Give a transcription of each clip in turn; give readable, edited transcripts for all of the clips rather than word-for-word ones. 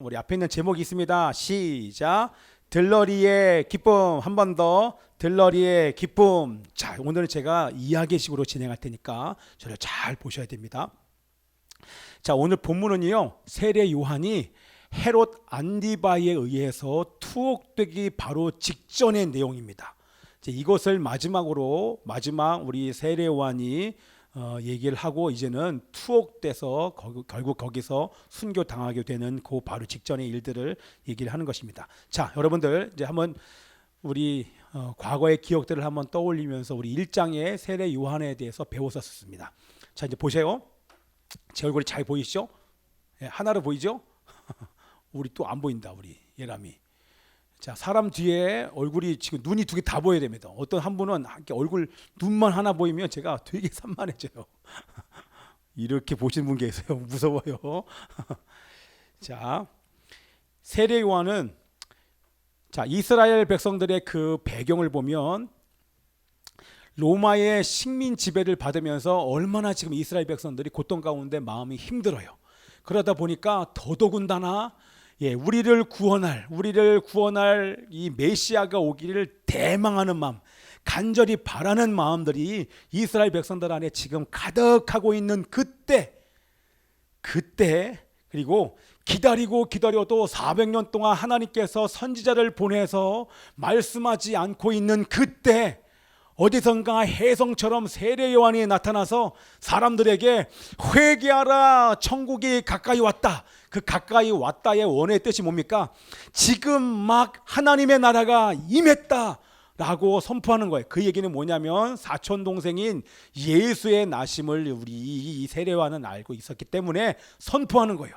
우리 앞에 있는 제목이 있습니다. 시작. 들러리의 기쁨. 한 번 더. 들러리의 기쁨. 자, 오늘은 제가 이야기식으로 진행할 테니까 저를 잘 보셔야 됩니다. 자, 오늘 본문은요, 세례 요한이 헤롯 안디바에 의해서 투옥되기 바로 직전의 내용입니다. 이것을 마지막 우리 세례 요한이 얘기를 하고 이제는 투옥돼서 결국 거기서 순교 당하게 되는 그 바로 직전의 일들을 얘기를 하는 것입니다. 자, 여러분들 이제 한번 우리 과거의 기억들을 한번 떠올리면서 우리 1장의 세례 요한에 대해서 배웠었습니다. 자, 이제 보세요. 제 얼굴이 잘 보이시죠? 예, 하나로 보이죠? 우리 또 안 보인다, 우리 예람이. 자, 사람 뒤에 얼굴이 지금 눈이 두 개 다 보여야 됩니다. 어떤 한 분은 얼굴 눈만 하나 보이면 제가 되게 산만해져요. 이렇게 보시는 분 계세요. 무서워요. 자, 세례 요한은 자, 이스라엘 백성들의 그 배경을 보면 로마의 식민 지배를 받으면서 얼마나 지금 이스라엘 백성들이 고통 가운데 마음이 힘들어요. 그러다 보니까 더더군다나 우리를 구원할 이 메시아가 오기를 대망하는 마음, 간절히 바라는 마음들이 이스라엘 백성들 안에 지금 가득하고 있는 그때 그리고 기다려도 400년 동안 하나님께서 선지자를 보내서 말씀하지 않고 있는 그때 어디선가 혜성처럼 세례 요한이 나타나서 사람들에게 회개하라, 천국이 가까이 왔다. 그 가까이 왔다의 원의 뜻이 뭡니까? 지금 막 하나님의 나라가 임했다 라고 선포하는 거예요. 그 얘기는 뭐냐면 사촌 동생인 예수의 나심을 우리 세례 요한은 알고 있었기 때문에 선포하는 거예요.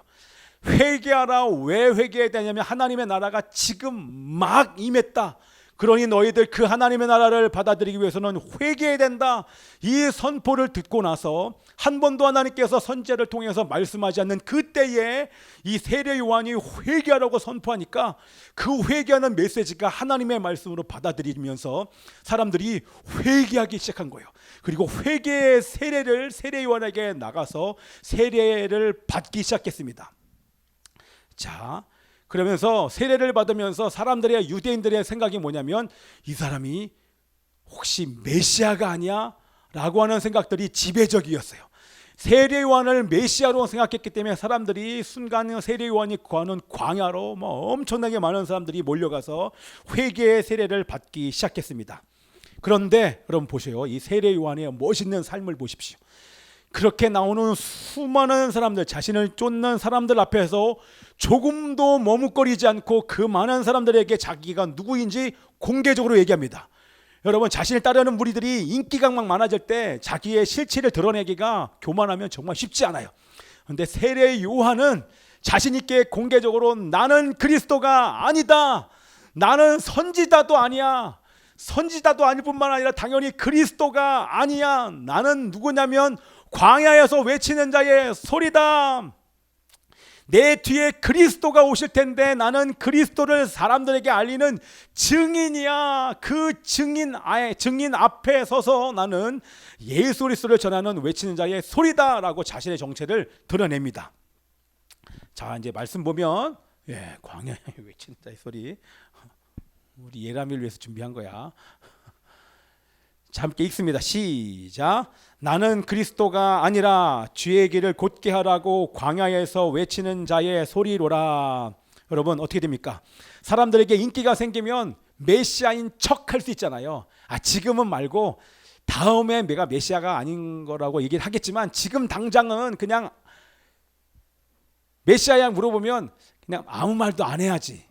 회개하라. 왜 회개해야 되냐면 하나님의 나라가 지금 막 임했다. 그러니 너희들 그 하나님의 나라를 받아들이기 위해서는 회개해야 된다. 이 선포를 듣고 나서 한 번도 하나님께서 선지자를 통해서 말씀하지 않는 그때에 이 세례 요한이 회개하라고 선포하니까 그 회개하는 메시지가 하나님의 말씀으로 받아들이면서 사람들이 회개하기 시작한 거예요. 그리고 회개의 세례를 세례 요한에게 나가서 세례를 받기 시작했습니다. 자, 그러면서 세례를 받으면서 사람들의 유대인들의 생각이 뭐냐면 이 사람이 혹시 메시아가 아니야? 라고 하는 생각들이 지배적이었어요. 세례 요한을 메시아로 생각했기 때문에 사람들이 순간 세례 요한이 거하는 광야로 엄청나게 많은 사람들이 몰려가서 회개의 세례를 받기 시작했습니다. 그런데 여러분 보세요. 이 세례 요한의 멋있는 삶을 보십시오. 그렇게 나오는 수많은 사람들, 자신을 쫓는 사람들 앞에서 조금도 머뭇거리지 않고 그 많은 사람들에게 자기가 누구인지 공개적으로 얘기합니다. 여러분, 자신을 따르는 무리들이 인기가 막 많아질 때 자기의 실체를 드러내기가 교만하면 정말 쉽지 않아요. 그런데 세례 요한은 자신 있게 공개적으로 나는 그리스도가 아니다. 나는 선지자도 아니야. 선지자도 아닐 뿐만 아니라 당연히 그리스도가 아니야. 나는 누구냐면 광야에서 외치는 자의 소리다. 내 뒤에 그리스도가 오실 텐데 나는 그리스도를 사람들에게 알리는 증인이야. 그 증인 앞에 서서 나는 예수 그리스도를 전하는 외치는 자의 소리다라고 자신의 정체를 드러냅니다. 자, 이제 말씀 보면 광야에 외치는 자의 소리, 우리 예람이를 위해서 준비한 거야. 자, 함께 읽습니다. 시작. 나는 그리스도가 아니라 주의 길을 곧게 하라고 광야에서 외치는 자의 소리로라. 여러분, 어떻게 됩니까? 사람들에게 인기가 생기면 메시아인 척 할 수 있잖아요. 지금은 말고 다음에 내가 메시아가 아닌 거라고 얘기를 하겠지만 지금 당장은 그냥 메시아야 물어보면 그냥 아무 말도 안 해야지.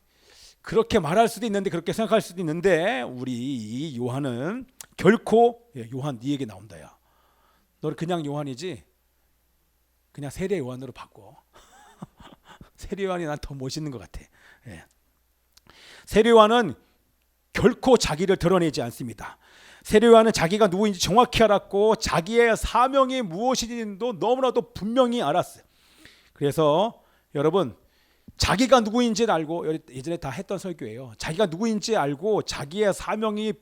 그렇게 말할 수도 있는데, 그렇게 생각할 수도 있는데, 우리 이 요한은 결코 요한 네 얘기 나온다. 야, 너는 그냥 요한이지 그냥 세례 요한으로 바꿔. 세례 요한이 난 더 멋있는 것 같아. 세례 요한은 결코 자기를 드러내지 않습니다. 세례 요한은 자기가 누구인지 정확히 알았고 자기의 사명이 무엇인지도 너무나도 분명히 알았어요. 그래서 여러분, 자기가 누구인지 알고, 예전에 다 했던 설교예요. 자기가 누구인지 알고 자기의 사명이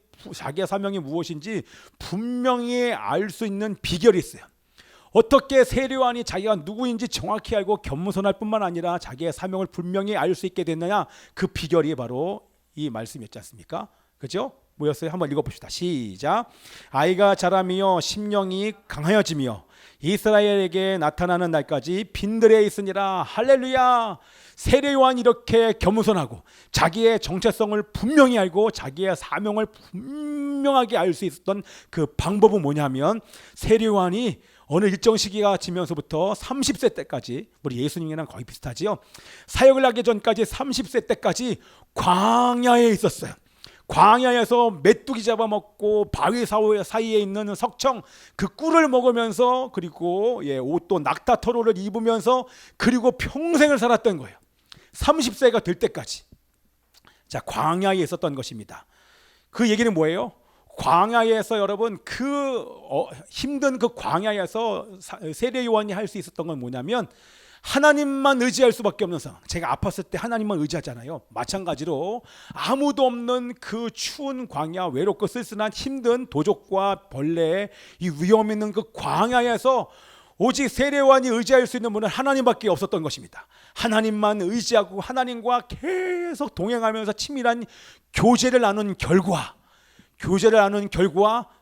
무엇인지 분명히 알 수 있는 비결이 있어요. 어떻게 세례요한이 자기가 누구인지 정확히 알고 겸손할 뿐만 아니라 자기의 사명을 분명히 알 수 있게 됐느냐? 그 비결이 바로 이 말씀이었지 않습니까? 그죠? 뭐였어요? 한번 읽어봅시다. 시작. 아이가 자라며 심령이 강하여지며 이스라엘에게 나타나는 날까지 빈들에 있으니라. 할렐루야. 세례요한이 이렇게 겸손하고 자기의 정체성을 분명히 알고 자기의 사명을 분명하게 알 수 있었던 그 방법은 뭐냐면, 세례요한이 어느 일정 시기가 지면서부터 30세 때까지, 우리 예수님이랑 거의 비슷하지요. 사역을 하기 전까지 30세 때까지 광야에 있었어요. 광야에서 메뚜기 잡아먹고 바위 사이에 있는 석청 그 꿀을 먹으면서, 그리고 옷도 낙타터로를 입으면서, 그리고 평생을 살았던 거예요. 30세가 될 때까지. 자, 광야에 있었던 것입니다. 그 얘기는 뭐예요? 광야에서 여러분, 힘든 그 광야에서 세례 요한이 할 수 있었던 건 뭐냐면, 하나님만 의지할 수밖에 없는 상황. 제가 아팠을 때 하나님만 의지하잖아요. 마찬가지로 아무도 없는 그 추운 광야, 외롭고 쓸쓸한 힘든 도적과 벌레의 이 위험 있는 그 광야에서 오직 세례 요한이 의지할 수 있는 분은 하나님밖에 없었던 것입니다. 하나님만 의지하고 하나님과 계속 동행하면서 친밀한 교제를 나눈 결과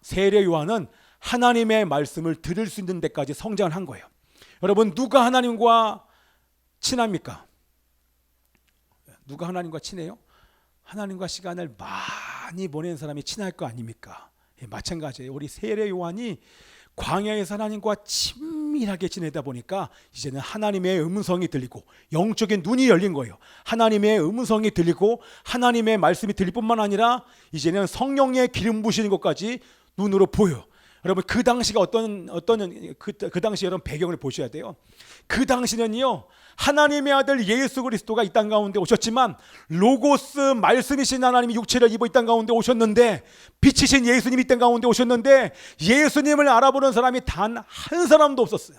세례 요한은 하나님의 말씀을 들을 수 있는 데까지 성장을 한 거예요. 여러분, 누가 하나님과 친합니까? 누가 하나님과 친해요? 하나님과 시간을 많이 보낸 사람이 친할 거 아닙니까? 마찬가지예요. 우리 세례 요한이 광야에서 하나님과 친밀하게 지내다 보니까 이제는 하나님의 음성이 들리고 영적인 눈이 열린 거예요. 하나님의 음성이 들리고 하나님의 말씀이 들릴 뿐만 아니라 이제는 성령의 기름 부시는 것까지 눈으로 보여요. 여러분, 그 당시가 그 당시 여러분 배경을 보셔야 돼요. 그 당시는요, 하나님의 아들 예수 그리스도가 이 땅 가운데 오셨지만 로고스 말씀이신 하나님이 육체를 입어 이 땅 가운데 오셨는데, 빛이신 예수님이 이 땅 가운데 오셨는데 예수님을 알아보는 사람이 단 한 사람도 없었어요.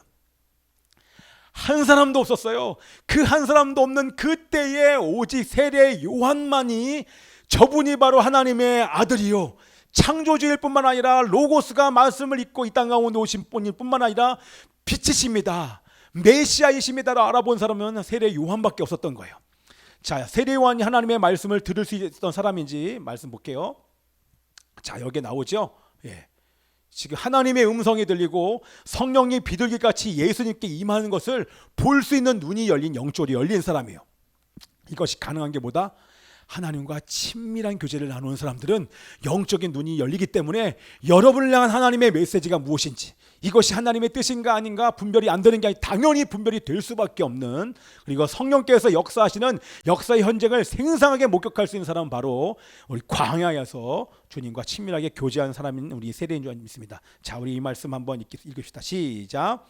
한 사람도 없었어요. 그 한 사람도 없는 그때에 오직 세례 요한만이 저분이 바로 하나님의 아들이요, 창조주일 뿐만 아니라 로고스가 말씀을 입고 이 땅 가운데 오신 분일 뿐만 아니라 빛이십니다, 메시아이십니다를 알아본 사람은 세례 요한밖에 없었던 거예요. 자, 세례 요한이 하나님의 말씀을 들을 수 있었던 사람인지 말씀 볼게요. 자, 여기에 나오죠. 지금 하나님의 음성이 들리고 성령이 비둘기같이 예수님께 임하는 것을 볼 수 있는 눈이 열린, 영적으로 열린 사람이에요. 이것이 가능한 게 뭐다? 하나님과 친밀한 교제를 나누는 사람들은 영적인 눈이 열리기 때문에 여러분을 향한 하나님의 메시지가 무엇인지, 이것이 하나님의 뜻인가 아닌가 분별이 안 되는 게 아니라 당연히 분별이 될 수밖에 없는, 그리고 성령께서 역사하시는 역사의 현장을 생생하게 목격할 수 있는 사람은 바로 우리 광야에서 주님과 친밀하게 교제한 사람인 우리 세례인 줄 믿습니다. 자, 우리 이 말씀 한번 읽읍시다. 시작.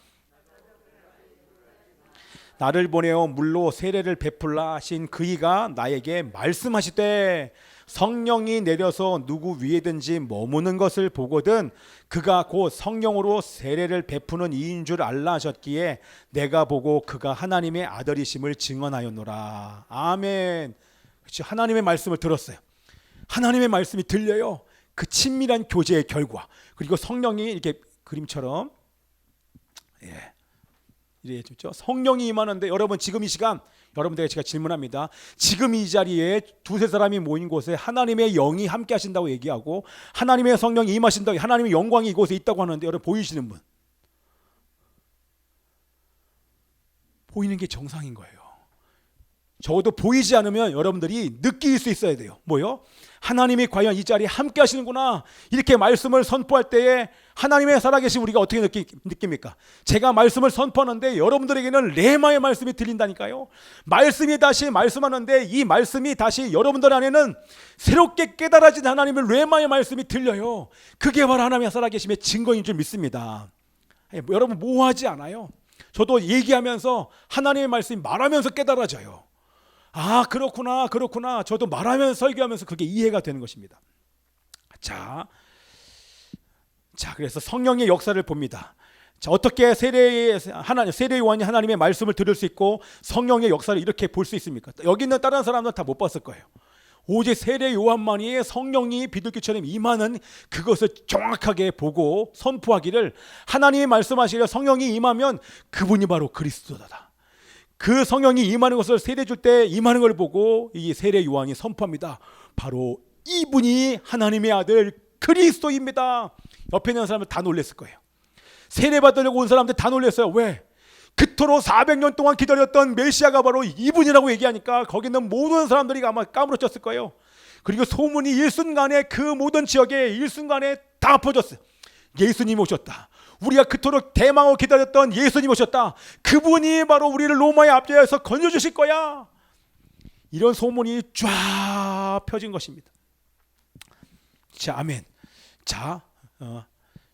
나를 보내어 물로 세례를 베풀라 하신 그이가 나에게 말씀하시되, 성령이 내려서 누구 위에든지 머무는 것을 보거든 그가 곧 성령으로 세례를 베푸는 이인 줄 알라 하셨기에 내가 보고 그가 하나님의 아들이심을 증언하였노라. 아멘. 그렇죠. 하나님의 말씀을 들었어요. 하나님의 말씀이 들려요. 그 친밀한 교제의 결과, 그리고 성령이 이렇게 그림처럼 이래죠. 성령이 임하는데, 여러분 지금 이 시간 여러분들에게 제가 질문합니다. 지금 이 자리에 두세 사람이 모인 곳에 하나님의 영이 함께 하신다고 얘기하고 하나님의 성령이 임하신다고, 하나님의 영광이 이곳에 있다고 하는데, 여러분 보이시는 분? 보이는 게 정상인 거예요. 적어도 보이지 않으면 여러분들이 느낄 수 있어야 돼요. 뭐요? 하나님이 과연 이 자리에 함께 하시는구나. 이렇게 말씀을 선포할 때에 하나님의 살아계신 우리가 어떻게 느낍니까? 제가 말씀을 선포하는데 여러분들에게는 레마의 말씀이 들린다니까요. 말씀이 다시 말씀하는데 이 말씀이 다시 여러분들 안에는 새롭게 깨달아진 하나님의 레마의 말씀이 들려요. 그게 바로 하나님의 살아계심의 증거인 줄 믿습니다. 여러분 모호하지 않아요. 저도 얘기하면서 하나님의 말씀이 말하면서 깨달아져요. 아, 그렇구나. 저도 말하면서 설교하면서 그게 이해가 되는 것입니다. 자, 그래서 성령의 역사를 봅니다. 자, 어떻게 세례 요한이 하나님의 말씀을 들을 수 있고 성령의 역사를 이렇게 볼 수 있습니까? 여기 있는 다른 사람들은 다 못 봤을 거예요. 오직 세례 요한만이 성령이 비둘기처럼 임하는 그것을 정확하게 보고 선포하기를, 하나님이 말씀하시기를 성령이 임하면 그분이 바로 그리스도다. 그 성령이 임하는 것을 세례 줄 때 임하는 걸 보고 이 세례 요한이 선포합니다. 바로 이분이 하나님의 아들 그리스도입니다. 옆에 있는 사람들 다 놀랐을 거예요. 세례 받으려고 온 사람들 다 놀랐어요. 왜? 그토록 400년 동안 기다렸던 메시아가 바로 이분이라고 얘기하니까 거기 있는 모든 사람들이 아마 까무러쳤을 거예요. 그리고 소문이 일순간에 그 모든 지역에 일순간에 다 퍼졌어요. 예수님 오셨다. 우리가 그토록 대망으로 기다렸던 예수님 오셨다. 그분이 바로 우리를 로마의 압제에서 건져주실 거야. 이런 소문이 쫙 펴진 것입니다. 자, 아멘. 자,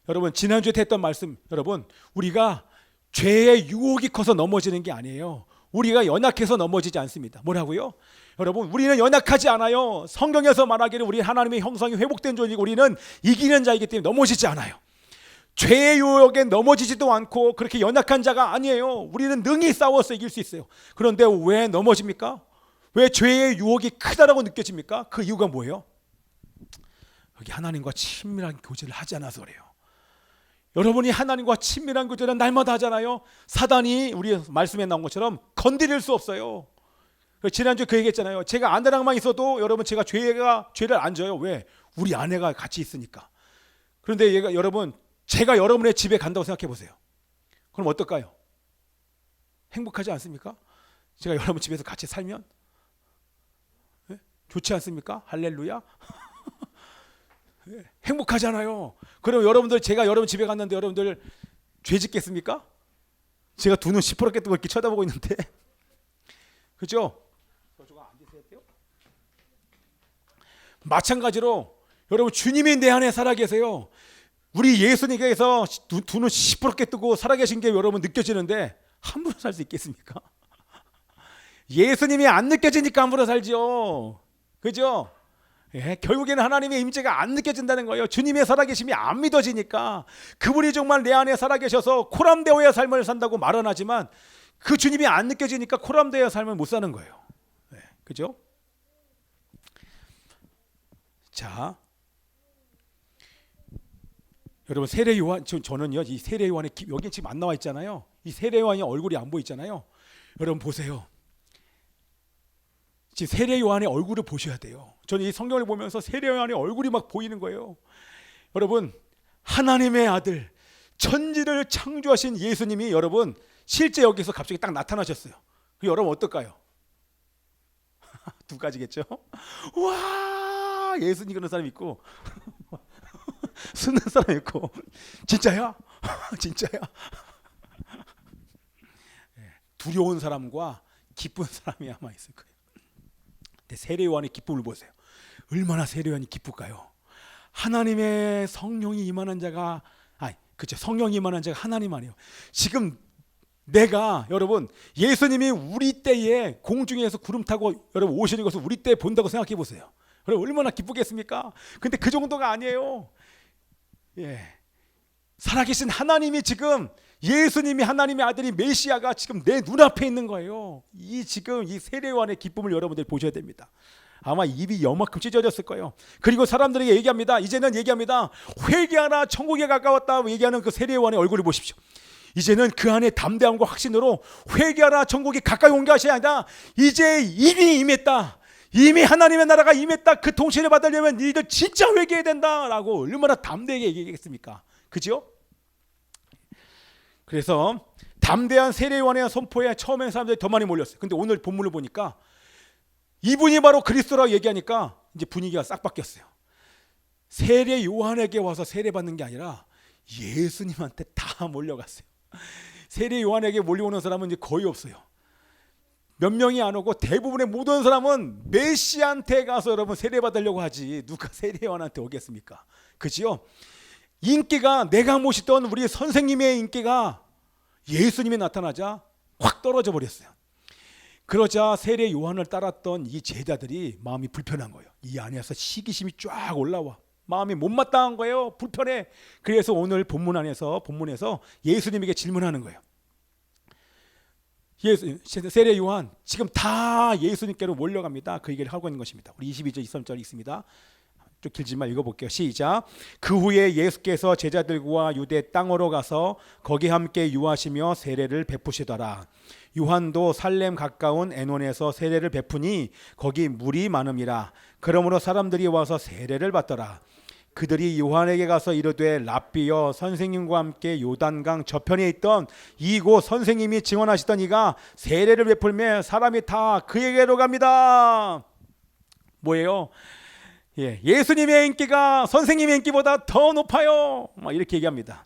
여러분 지난주에 했던 말씀, 여러분 우리가 죄의 유혹이 커서 넘어지는 게 아니에요. 우리가 연약해서 넘어지지 않습니다. 뭐라고요? 여러분 우리는 연약하지 않아요. 성경에서 말하기를 우리 하나님의 형상이 회복된 존이고 우리는 이기는 자이기 때문에 넘어지지 않아요. 죄의 유혹에 넘어지지도 않고 그렇게 연약한 자가 아니에요. 우리는 능히 싸워서 이길 수 있어요. 그런데 왜 넘어집니까? 왜 죄의 유혹이 크다라고 느껴집니까? 그 이유가 뭐예요? 여기 하나님과 친밀한 교제를 하지 않아서 그래요. 여러분이 하나님과 친밀한 교제는 날마다 하잖아요. 사단이 우리 말씀에 나온 것처럼 건드릴 수 없어요. 지난주에 그 얘기했잖아요. 제가 아내랑만 있어도 여러분 제가 죄를 안 져요. 왜? 우리 아내가 같이 있으니까. 그런데 여러분 제가 여러분의 집에 간다고 생각해 보세요. 그럼 어떨까요? 행복하지 않습니까? 제가 여러분 집에서 같이 살면 네? 좋지 않습니까? 할렐루야. 행복하잖아요. 그럼 여러분들 제가 여러분 집에 갔는데 여러분들 죄 짓겠습니까? 제가 두 눈 시퍼렇게 뜨고 이렇게 쳐다보고 있는데 그렇죠? 마찬가지로 여러분 주님이 내 안에 살아계세요. 우리 예수님께서 두 눈 시퍼렇게 뜨고 살아계신 게 여러분 느껴지는데 함부로 살 수 있겠습니까? 예수님이 안 느껴지니까 함부로 살죠. 그죠? 예, 결국에는 하나님의 임재가 안 느껴진다는 거예요. 주님의 살아계심이 안 믿어지니까. 그분이 정말 내 안에 살아계셔서 코람데오의 삶을 산다고 말은 하지만 그 주님이 안 느껴지니까 코람데오의 삶을 못 사는 거예요. 예, 그죠? 자, 여러분 세례 요한, 저는요 이 세례 요한의 여기 지금 안 나와 있잖아요. 이 세례 요한이 얼굴이 안 보이잖아요. 여러분 보세요. 지금 세례 요한의 얼굴을 보셔야 돼요. 저는 이 성경을 보면서 세례 요한의 얼굴이 막 보이는 거예요. 여러분 하나님의 아들 천지를 창조하신 예수님이 여러분 실제 여기서 갑자기 딱 나타나셨어요. 여러분 어떨까요? 두 가지겠죠. 와 예수님 그런 사람 있고 쓰는 사람 있고 진짜야? 진짜야? 두려운 사람과 기쁜 사람이 아마 있을 거예요. 세례 요한의 기쁨을 보세요. 얼마나 세례 요한이 기쁠까요? 하나님의 성령이 임하는 자가 그렇죠. 성령이 임하는 자가 하나님 아니에요. 지금 내가 여러분 예수님이 우리 때에 공중에서 구름 타고 여러분 오시는 것을 우리 때 본다고 생각해 보세요. 여러분 얼마나 기쁘겠습니까? 근데 그 정도가 아니에요. 예. 살아계신 하나님이 지금 예수님이 하나님의 아들이 메시아가 지금 내 눈앞에 있는 거예요. 지금 이 세례 요한의 기쁨을 여러분들이 보셔야 됩니다. 아마 입이 여만큼 찢어졌을 거예요. 그리고 사람들에게 얘기합니다. 이제는 얘기합니다. 회개하라 천국에 가까웠다 얘기하는 그 세례 요한의 얼굴을 보십시오. 이제는 그 안에 담대함과 확신으로 회개하라 천국이 가까이 온 것이 아니라 이제 이미 임했다. 이미 하나님의 나라가 임했다. 그 통치를 받으려면 너희들 진짜 회개해야 된다라고 얼마나 담대하게 얘기했습니까? 그죠? 그래서 담대한 세례 요한의 선포에 처음에 사람들이 더 많이 몰렸어요. 근데 오늘 본문을 보니까 이분이 바로 그리스도라고 얘기하니까 이제 분위기가 싹 바뀌었어요. 세례 요한에게 와서 세례 받는 게 아니라 예수님한테 다 몰려갔어요. 세례 요한에게 몰려오는 사람은 이제 거의 없어요. 몇 명이 안 오고 대부분의 모든 사람은 메시아한테 가서 여러분 세례 받으려고 하지 누가 세례 요한한테 오겠습니까? 그지요? 인기가 내가 모시던 우리 선생님의 인기가 예수님이 나타나자 확 떨어져 버렸어요. 그러자 세례 요한을 따랐던 이 제자들이 마음이 불편한 거예요. 이 안에서 시기심이 쫙 올라와 마음이 못마땅한 거예요. 불편해. 그래서 오늘 본문에서 예수님에게 질문하는 거예요. 세례 요한 지금 다 예수님께로 몰려갑니다. 그 얘기를 하고 있는 것입니다. 우리 22절 23절 있습니다. 좀 길지만 읽어볼게요. 시작. 그 후에 예수께서 제자들과 유대 땅으로 가서 거기 함께 유하시며 세례를 베푸시더라. 요한도 살렘 가까운 에논에서 세례를 베푸니 거기 물이 많음이라. 그러므로 사람들이 와서 세례를 받더라. 그들이 요한에게 가서 이르되 랍비여, 선생님과 함께 요단강 저편에 있던 이곳 선생님이 증언하시던 이가 세례를 베풀매 사람이 다 그에게로 갑니다. 뭐예요? 예수님의 인기가 선생님의 인기보다 더 높아요. 막 이렇게 얘기합니다.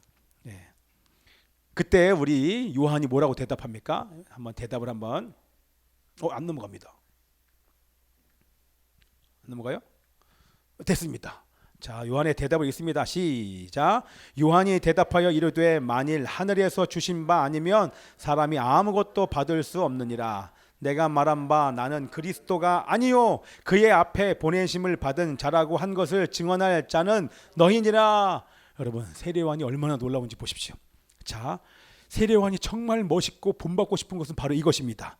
그때 우리 요한이 뭐라고 대답합니까? 한번 대답을 한번. 안 넘어갑니다. 안 넘어가요? 됐습니다. 자, 요한의 대답을 읽습니다. 시작. 요한이 대답하여 이르되 만일 하늘에서 주신 바 아니면 사람이 아무것도 받을 수 없느니라. 내가 말한 바 나는 그리스도가 아니요 그의 앞에 보내심을 받은 자라고 한 것을 증언할 자는 너희니라. 여러분, 세례 요한이 얼마나 놀라운지 보십시오. 자, 세례 요한이 정말 멋있고 본받고 싶은 것은 바로 이것입니다.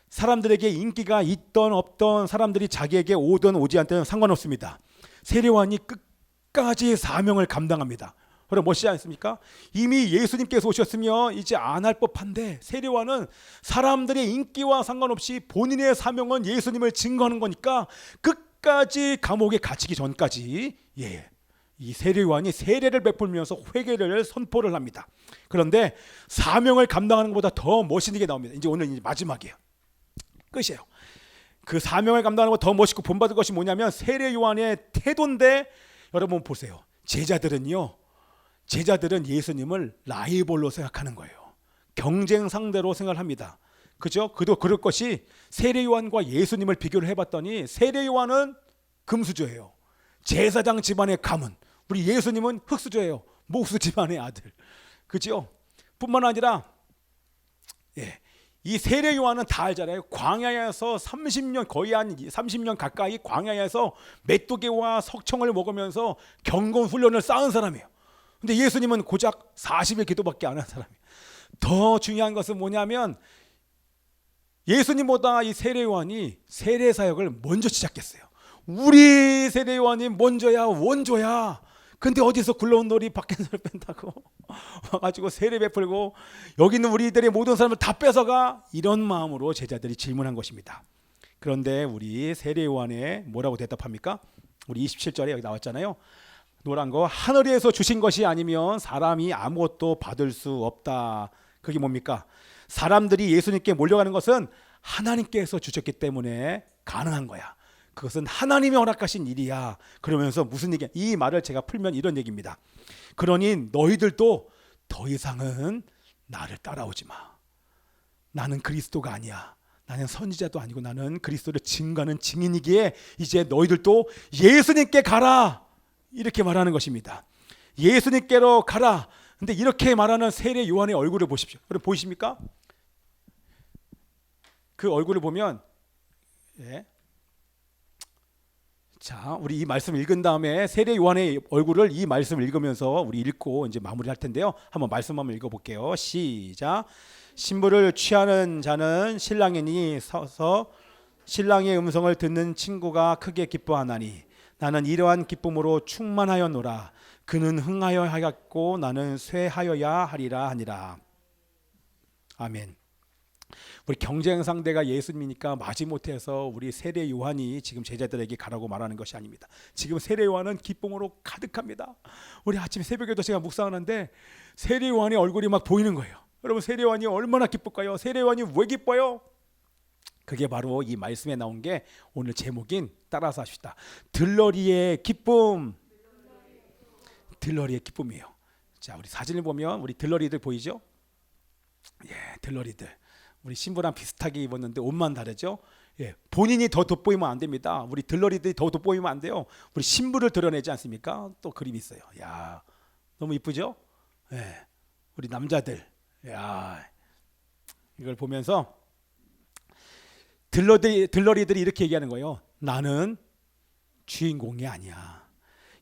사람들에게 인기가 있던 없던, 사람들이 자기에게 오든 오지 않든 상관없습니다. 세례 요한이 끝까지 사명을 감당합니다. 그럼 멋지지 않습니까? 이미 예수님께서 오셨으면 이제 안 할 법한데 세례 요한은 사람들의 인기와 상관없이 본인의 사명은 예수님을 증거하는 거니까 끝까지 감옥에 갇히기 전까지 이 세례 요한이 세례를 베풀면서 회개를 선포를 합니다. 그런데 사명을 감당하는 것보다 더 멋있는 게 나옵니다. 이제 오늘 이제 마지막이에요. 끝이에요. 그 사명을 감당하는 것 더 멋있고 본받을 것이 뭐냐면 세례 요한의 태도인데, 여러분 보세요. 제자들은 예수님을 라이벌로 생각하는 거예요. 경쟁 상대로 생각을 합니다. 그죠? 그도 그럴 것이 세례 요한과 예수님을 비교를 해봤더니 세례 요한은 금수저예요. 제사장 집안의 가문. 우리 예수님은 흙수저예요. 목수 집안의 아들. 그죠? 뿐만 아니라 이 세례 요한은 다 알잖아요. 광야에서 30년, 거의 한 30년 가까이 광야에서 메뚜기와 석청을 먹으면서 경건 훈련을 쌓은 사람이에요. 근데 예수님은 고작 40일 기도밖에 안 한 사람이에요. 더 중요한 것은 뭐냐면 예수님보다 이 세례 요한이 세례 사역을 먼저 시작했어요. 우리 세례 요한이 먼저야, 원조야. 근데 어디서 굴러온 놀이 박해서를 뺀다고 와가지고 세례 베풀고 여기 있는 우리들의 모든 사람을 다 뺏어가, 이런 마음으로 제자들이 질문한 것입니다. 그런데 우리 세례 요한에 뭐라고 대답합니까? 우리 27절에 여기 나왔잖아요. 노란 거, 하늘에서 주신 것이 아니면 사람이 아무것도 받을 수 없다. 그게 뭡니까? 사람들이 예수님께 몰려가는 것은 하나님께서 주셨기 때문에 가능한 거야. 그것은 하나님이 허락하신 일이야. 그러면서 무슨 얘기야? 이 말을 제가 풀면 이런 얘기입니다. 그러니 너희들도 더 이상은 나를 따라오지 마. 나는 그리스도가 아니야. 나는 선지자도 아니고 나는 그리스도를 증거하는 증인이기에 이제 너희들도 예수님께 가라. 이렇게 말하는 것입니다. 예수님께로 가라. 근데 이렇게 말하는 세례 요한의 얼굴을 보십시오. 여러분 보이십니까? 그 얼굴을 보면 자, 우리 이 말씀을 읽은 다음에 세례 요한의 얼굴을 이 말씀을 읽으면서 우리 읽고 이제 마무리할 텐데요. 한번 말씀 한번 읽어볼게요. 시작. 신부를 취하는 자는 신랑이니 서서 신랑의 음성을 듣는 친구가 크게 기뻐하나니 나는 이러한 기쁨으로 충만하였노라. 그는 흥하여 하였고 나는 쇠하여야 하리라 하니라. 아멘. 우리 경쟁 상대가 예수님이니까 마지못해서 우리 세례 요한이 지금 제자들에게 가라고 말하는 것이 아닙니다. 지금 세례 요한은 기쁨으로 가득합니다. 우리 아침 새벽에도 제가 묵상하는데 세례 요한의 얼굴이 막 보이는 거예요. 여러분, 세례 요한이 얼마나 기쁠까요? 세례 요한이 왜 기뻐요? 그게 바로 이 말씀에 나온 게 오늘 제목인, 따라서 합시다. 들러리의 기쁨. 들러리의 기쁨이에요. 자, 우리 사진을 보면 우리 들러리들 보이죠? 들러리들. 우리 신부랑 비슷하게 입었는데 옷만 다르죠? 본인이 더 돋보이면 안 됩니다. 우리 들러리들이 더 돋보이면 안 돼요. 우리 신부를 드러내지 않습니까? 또 그림이 있어요. 야, 너무 이쁘죠? 우리 남자들. 야, 이걸 보면서 들러리들이 이렇게 얘기하는 거예요. 나는 주인공이 아니야.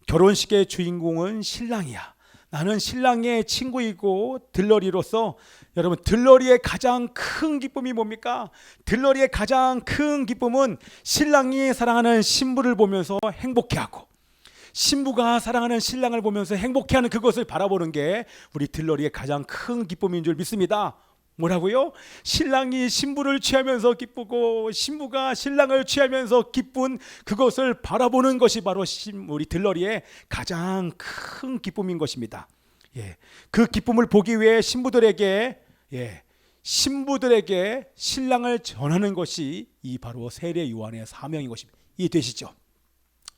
결혼식의 주인공은 신랑이야. 나는 신랑의 친구이고 들러리로서 여러분, 들러리의 가장 큰 기쁨이 뭡니까? 들러리의 가장 큰 기쁨은 신랑이 사랑하는 신부를 보면서 행복해하고 신부가 사랑하는 신랑을 보면서 행복해하는 그것을 바라보는 게 우리 들러리의 가장 큰 기쁨인 줄 믿습니다. 뭐라고요? 신랑이 신부를 취하면서 기쁘고 신부가 신랑을 취하면서 기쁜 그것을 바라보는 것이 바로 우리 들러리의 가장 큰 기쁨인 것입니다. 예, 그 기쁨을 보기 위해 신부들에게 신랑을 전하는 것이 이 바로 세례 요한의 사명인 것입니다. 이해되시죠?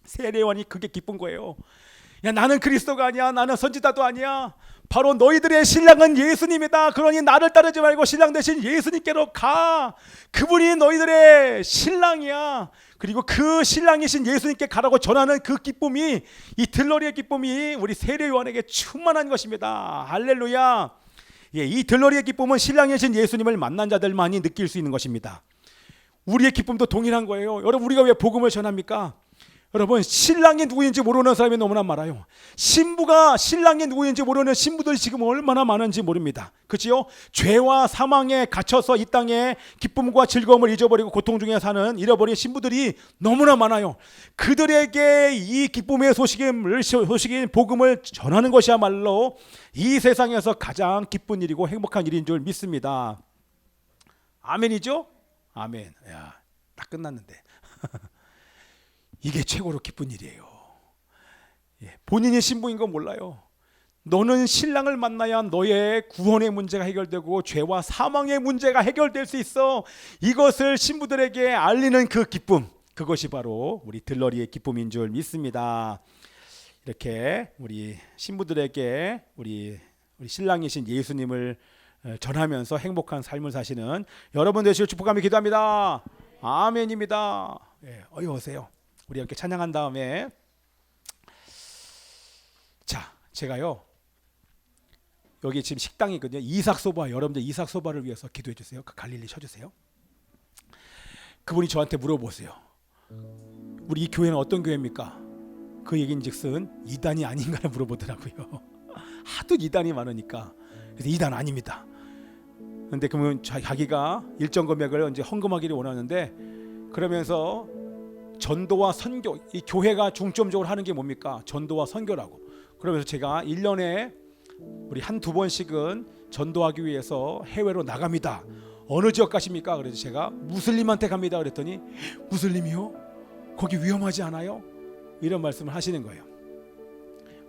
세례 요한이 그게 기쁜 거예요. 야, 나는 그리스도가 아니야, 나는 선지자도 아니야, 바로 너희들의 신랑은 예수님이다. 그러니 나를 따르지 말고 신랑 대신 예수님께로 가. 그분이 너희들의 신랑이야. 그리고 그 신랑이신 예수님께 가라고 전하는 그 기쁨이, 이 들러리의 기쁨이 우리 세례 요한에게 충만한 것입니다. 할렐루야. 예, 이 들러리의 기쁨은 신랑이신 예수님을 만난 자들만이 느낄 수 있는 것입니다. 우리의 기쁨도 동일한 거예요. 여러분, 우리가 왜 복음을 전합니까? 여러분, 신랑이 누구인지 모르는 사람이 너무나 많아요. 신부가 신랑이 누구인지 모르는 신부들이 지금 얼마나 많은지 모릅니다. 그렇지요? 죄와 사망에 갇혀서 이 땅에 기쁨과 즐거움을 잊어버리고 고통 중에 사는 잃어버린 신부들이 너무나 많아요. 그들에게 이 기쁨의 소식인 복음을 전하는 것이야말로 이 세상에서 가장 기쁜 일이고 행복한 일인 줄 믿습니다. 아멘이죠? 아멘. 야, 딱 끝났는데. 이게 최고로 기쁜 일이에요. 예, 본인이 신부인 건 몰라요. 너는 신랑을 만나야 너의 구원의 문제가 해결되고 죄와 사망의 문제가 해결될 수 있어. 이것을 신부들에게 알리는 그 기쁨, 그것이 바로 우리 들러리의 기쁨인 줄 믿습니다. 이렇게 우리 신부들에게 우리 신랑이신 예수님을 전하면서 행복한 삶을 사시는 여러분 되시길 축복하며 기도합니다. 아멘입니다. 예, 오세요. 우리 이렇게 찬양한 다음에, 자, 제가요 여기 지금 식당이거든요. 이삭소바, 여러분들 이삭소바를 위해서 기도해 주세요. 그 갈릴리 쳐주세요. 그분이 저한테 물어보세요. 우리 이 교회는 어떤 교회입니까? 그 얘기인즉슨 이단이 아닌가를 물어보더라고요. 하도 이단이 많으니까. 그래서 이단 아닙니다. 근데 그러면 자기가 일정 금액을 이제 헌금하기를 원하는데, 그러면서 전도와 선교, 이 교회가 중점적으로 하는 게 뭡니까? 전도와 선교라고. 그러면서 제가 1년에 우리 한두 번씩은 전도하기 위해서 해외로 나갑니다. 어느 지역 가십니까? 그래서 제가 무슬림한테 갑니다. 그랬더니 무슬림이요? 거기 위험하지 않아요? 이런 말씀을 하시는 거예요.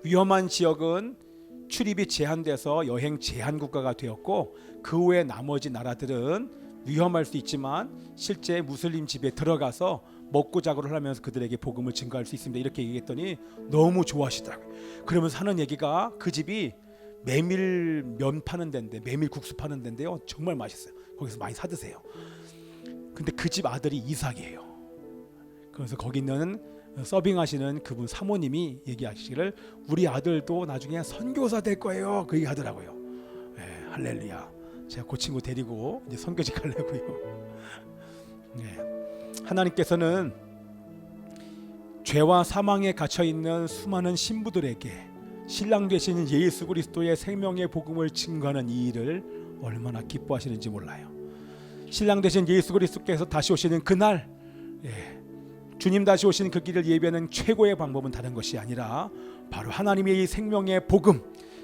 위험한 지역은 출입이 제한돼서 여행 제한 국가가 되었고, 그 외 나머지 나라들은 위험할 수 있지만 실제 무슬림 집에 들어가서 먹고 자고를 하면서 그들에게 복음을 증거할 수 있습니다. 이렇게 얘기했더니 너무 좋아하시더라고요. 그러면서 하는 얘기가, 그 집이 메밀면 파는 데인데, 메밀국수 파는 데인데요, 정말 맛있어요. 거기서 많이 사드세요. 근데 그 집 아들이 이삭이에요. 그래서 거기 있는 서빙하시는 그분 사모님이 얘기하시기를 우리 아들도 나중에 선교사 될 거예요, 그 얘기하더라고요. 네, 할렐루야. 제가 그 친구 데리고 이제 선교직 하려고요. 네. 하나님께서는 죄와 사망에 갇혀 있는 수많은 신부들에게 신랑 되시는 예수 그리스도의 생명의 복음을 증거하는 이 일을 얼마나 기뻐하시는지 몰라요. 신랑 되신 예수 그리스도께서 다시 오시는 그날, 주님 다시 오시는 그 길을 예비하는 최고의 방법은 다른 것이 아니라 바로 하나님의 이 생명의 복음,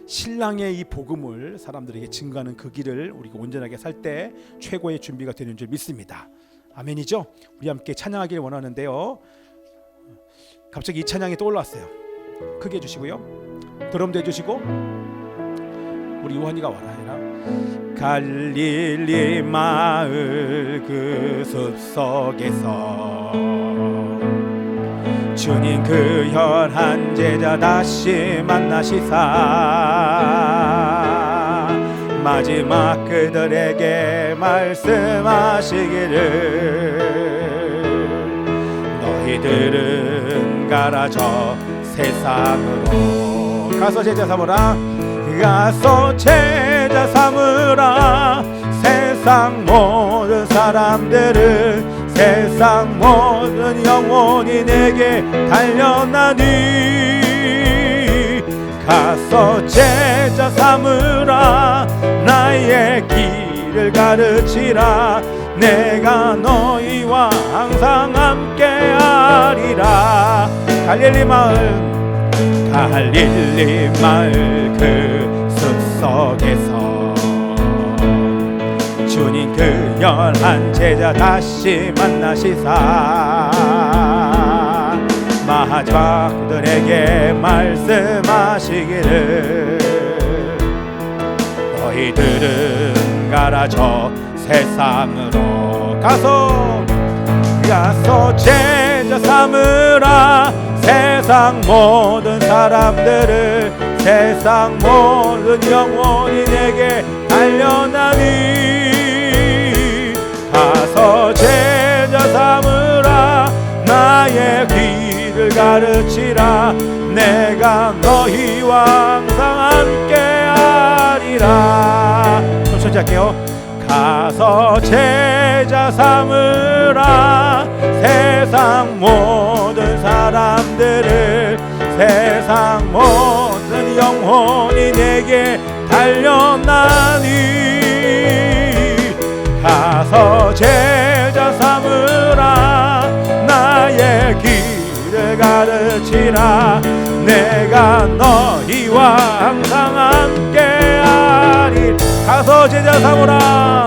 신랑의 이 복음을 사람들에게 증거하는 그 길을 우리가 온전하게 살 때 최고의 준비가 되는 줄 믿습니다. 아멘이죠? 우리 함께 찬양하기를 원하는데요, 갑자기 이 찬양이 떠올랐어요. 크게 해주시고요, 드럼도 해주시고, 우리 요한이가 와라 해라. 갈릴리 마을 그 숲속에서 주님 그 혈한 제자 다시 만나시사 마지막 그들에게 말씀하시기를 너희들은 가라 저 세상으로 가서 제자 삼으라, 가서 제자 삼으라. 세상 모든 사람들은, 세상 모든 영혼이 내게 달려나니 가서 제자 삼으라. 나의 길을 가르치라. 내가 너희와 항상 함께하리라. 갈릴리 마을 그 숲속에서 주님 그 11 제자 다시 만나시사 마지막 그들에게 말씀하시기를 너희들은 가라 저 세상으로 가서 제자 삼으라. 세상 모든 사람들을 세상 모든 영혼이 내게 달려나니 가서 제자 삼으라. 나의 길을 가르치라. 내가 너희와 항상 함께하리라. 천천히 할게요. 가서 제자 삼으라. 세상 모든 사람들을 세상 모든 영혼이 내게 달려나니 가서 제자 삼으라. 나의 길을 가르치라. 내가 너희와 항상 함께하리. 가서 제자 삼으라.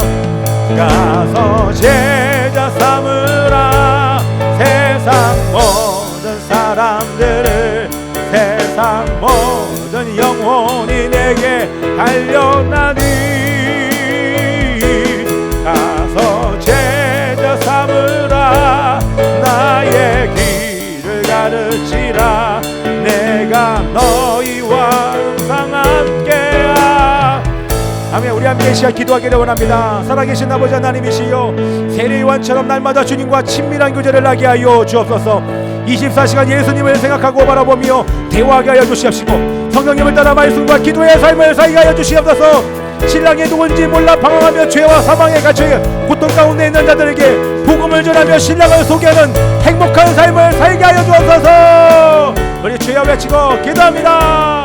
가서 제자 삼으라. 세상 모든 사람들을 세상 모든 영혼이 내게 달려나니 가서 제자 삼으라. 나의 길을 가르치라. 내가 너희와 항상 함께하. 아멘. 우리 함께 시작 기도하기를 원합니다. 살아계신 아버지 하나님이시여, 세례요한처럼 날마다 주님과 친밀한 교제를 하게 하여 주옵소서. 24시간 예수님을 생각하고 바라보며 대화하게 하여 주시옵시고 성령님을 따라 말씀과 기도의 삶을 살게 하여 주시옵소서. 신랑이 누군지 몰라 방황하며 죄와 사망에 갇혀 고통 가운데 있는 자들에게 복음을 전하며 신랑을 소개하는 행복한 삶을 살게 하여 주옵소서. 우리 주여 외치고 기도합니다.